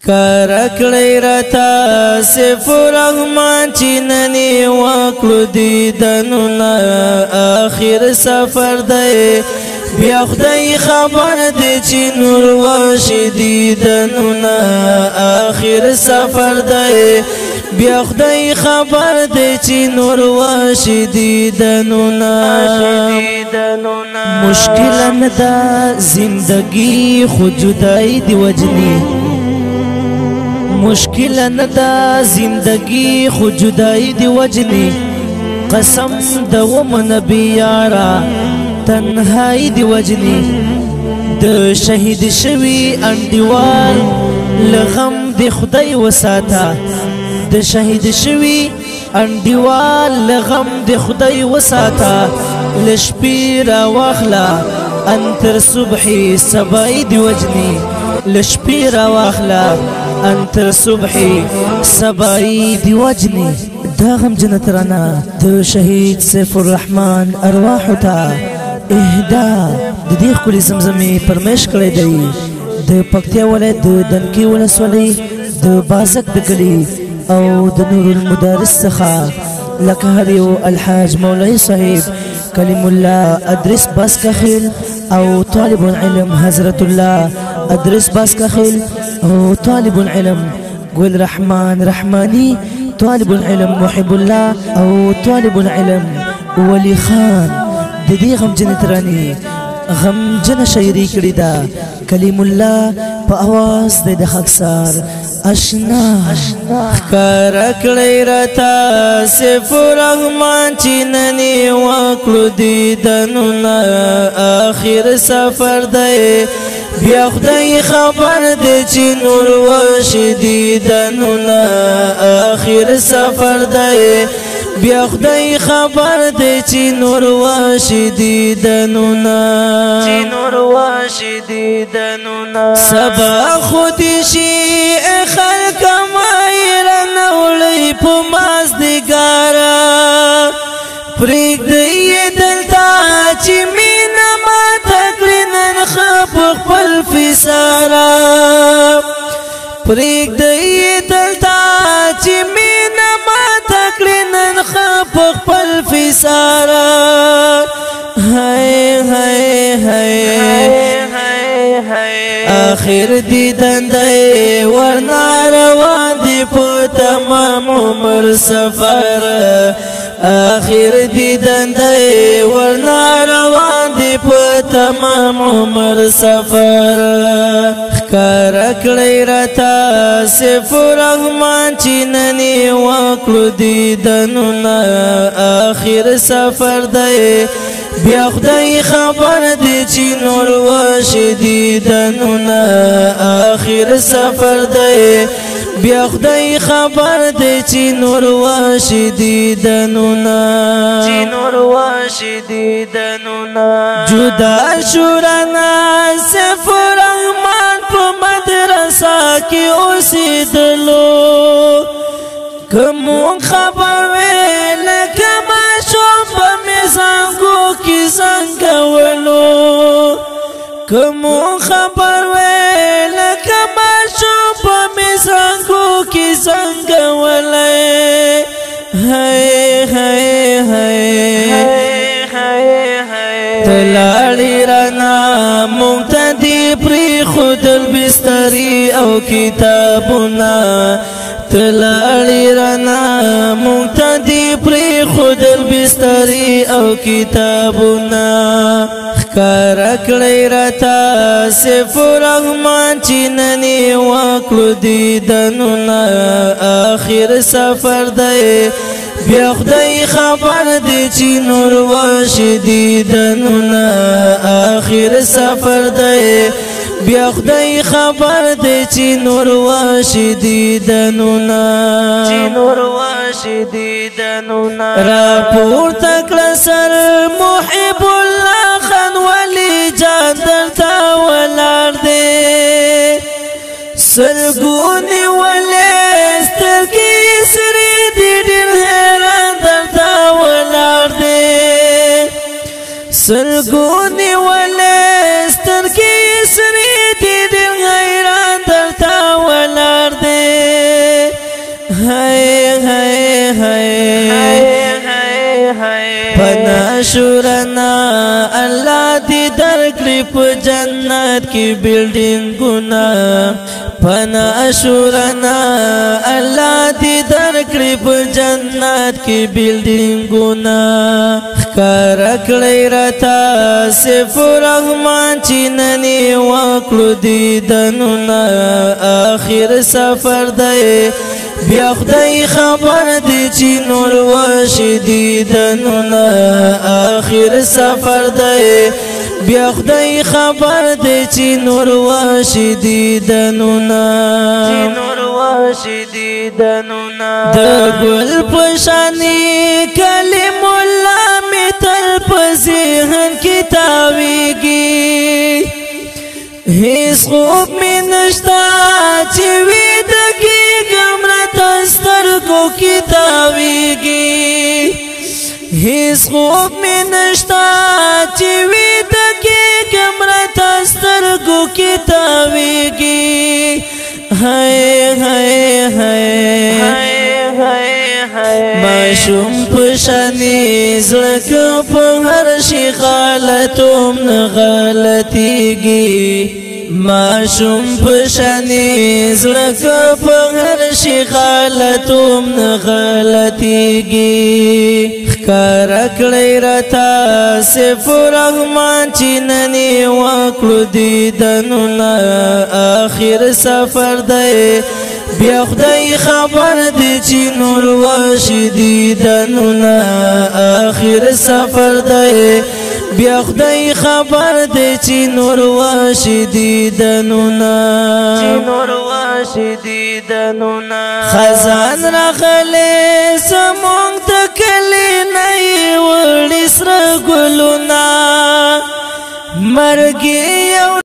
ښکاره کړی راته سیف الرحمن چې ننې وکړو دیدنونه آخر سفر دی بیا خدای خبر دی چې نور وشي دیدنونه آخر سفر دی بیا خدای خبر دی چې نور وشي دیدنونه مشکل نه ده زندگی خو جدای دی وجنی مشکل نه ده زندگی خو جدای دی وجنی قسم د نبی یارا تنهایی دی وجنی د شهید شوی انډیوال لغم دی خدای وساته د شهید شوی انډیوال لغم دی خدای وساته لشپی را واخلا انتر صبحی سبای دی وجنی لشپی را واخلا انتر صبحی سبای دی وجنی دا غم جنت رانا د شهید سیف الرحمن ارواحو تا اهدا د دې ښکلې زمزمې پرمیش کړی دی د پکتیا ولایت د دنکي ولسوالۍ د بازک د کلي او د نور المدارس څخه لکه هر یو الحاج مولوي صاحب کلیم الله ادریس باسکخیل او طالب العلم حضرت الله ادریس باسکخیل او طالب العلم ګل رحمان رحماني طالب العلم محب الله او طالب العلم ولي خان د دې غمجنې ترانې غمجنه شاعري کړې ده کلیم الله په اواز د خاکسار اشنا ښکاره کړی راته سیف الرحمن چې ننې وکړو دیدنونه آخر سفر دی بیا خدای خبر دی چې نور وشي دیدنونه آخر سفر دی بیا خدای خبر دی چې نور وشي دیدنونه سبا خودی شي خلق مایره نوړی په مازدیګاره پرېږدی دلته چې مینه ماته کړي نن ښه په خپل فیساره پرېږدی دلته چې مینه ماته کړي نن ښه په خپل فیساره هی هی هی آخر دیدن دی ورنا روان دی په تمام عمر سفر آخر دیدن دی ورنا روان دی په تمام عمر سفر ښکاره کړی راته سیف الرحمن چې ننې وکړو دیدنونه آخر سفر دی بیا خدای خبر دی چې نور وشي دیدنونه آخر سفر دی بیا خدای خبر دی چې نور وشي دیدنونه جدا شورنا سیف الرحمن په مدرسه کې اوسېدلو کوم خبر ویل کما شوم په میزانګو کې زنګولو کوم خبر ویل کما شوم په میزانګو کې زنګولې هی هی هی تلاړی رانا مونږ پری خودل بستری او کتابونه تلاړی رانا مونږ پری خودل بستری او کتابونه ښکاره کړی راته سیف الرحمن چې ننې وکړو دیدنونه آخر سفر دی بیا خدای خبر دی چې نور وشي دیدنونه آخر سفر دی بیا خدای خبر دی چې نور وشي دیدنونه را پورته کړه سر محب الله خان ولی جان درته ولاړ دی سرګونې ولې سترګې سرې دي ډېر حیران درته ولاړ دی سرګونې ولې سترګې سرې دي ډېر حیران درته ولاړ معشورنا الله دې درکړي په جنت کې بلډینګونه معشورنا الله دې درکړي په جنت کې بلډینګونه ښکاره کړی راته سیف الرحمن چې ننې وکړو دیدنونه آخر سفر دی بیا خدای خبر دی چې نور وشي دیدنونه آخر سفر دی بیا خدای خبر دی چې نور وشي دیدنونه د ګل په شانې کلم الله مې تل په ذهن کې تاویږي هیڅ خوب مې نشته چې ویده کېږم راته سترګو کې تاویږي هیڅ خوب مې نشته چې ویده کېږم راته سترګو کې تاویږي معشوم په شانې زړه په هر شي غلطوم نه غلطیږي معشوم په شانې زړه په هر شي غلطوم نه غلطیږي ښکاره کړی راته سیف الرحمن چې ننې وکړو دیدنونه آخر سفر دی بیا خدای خبر دی چې نور وشي دیدنونه آخر سفر دی بیا خدای خبر دی چې نور وشي دیدنونه خزان راغلی زمونږ د کلي نه یې وړي سره ګلونه مرګ یې